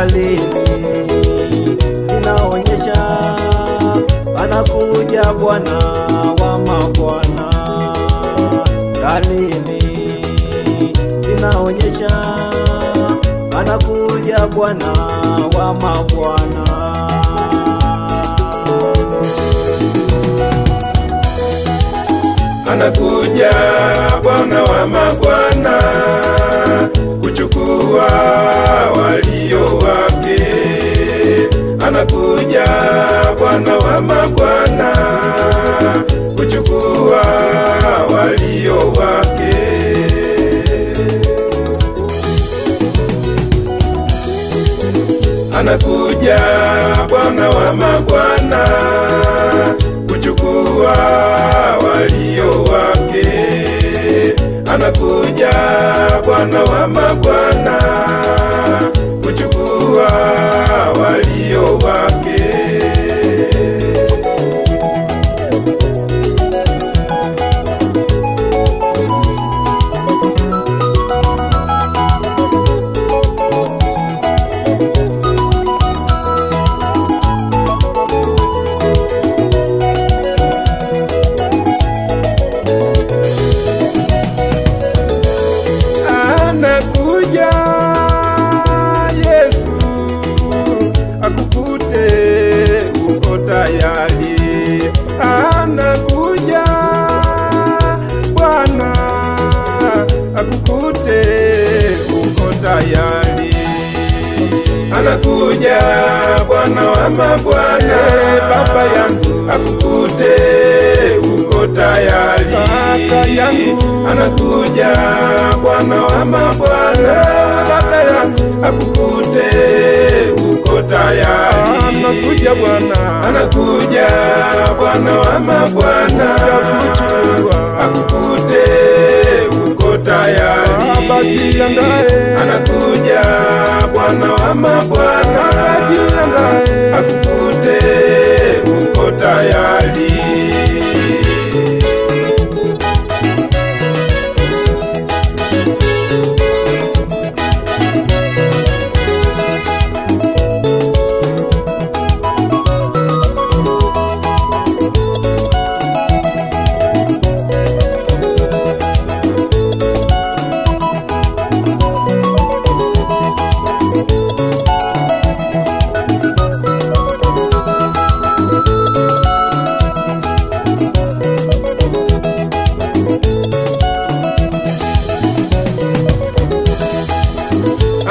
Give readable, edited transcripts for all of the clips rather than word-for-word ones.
dalili zinaonyesha anakuja Bwana wa mabwana. Dalili zinaonyesha anakuja Bwana wa mabwana. Anakuja Bwana wa mabwana kuchukua walio wake. Anakuja Bwana wa mabwana kuchukua walio wake. Anakuja Bwana wa mabwana kuchukua walio wake. Anakuja Bwana wa mabwana kuchukua walio wake. Anakuja Yesu akukute uko tayari. Anakuja Bwana akukute uko tayari. Anakuja Bwana wa mabwana, baba yangu akukute uko tayari. Kaka yangu anakuja Bwana wa mabwana, dada yangu akukute uko tayari. Anakuja Bwana, anakuja Bwana wa mabwana akukute uko tayari. Anakuja Bwana wa mabwana akukute uko tayari.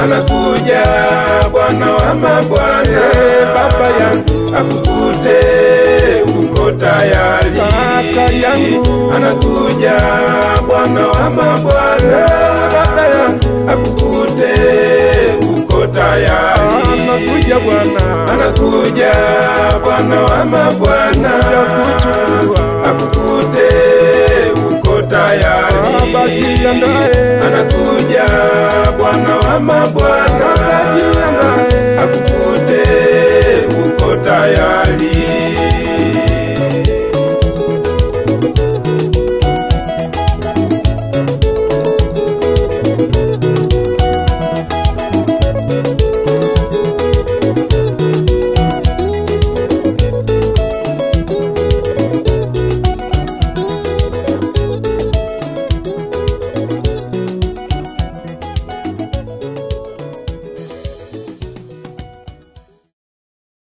Anakuja Bwana wa mabwana, baba yangu akukute uko tayari. Kaka yangu anakuja Bwana wa mabwana, dada yangu akukute uko tayari. Anakuja Bwana, anakuja Bwana wa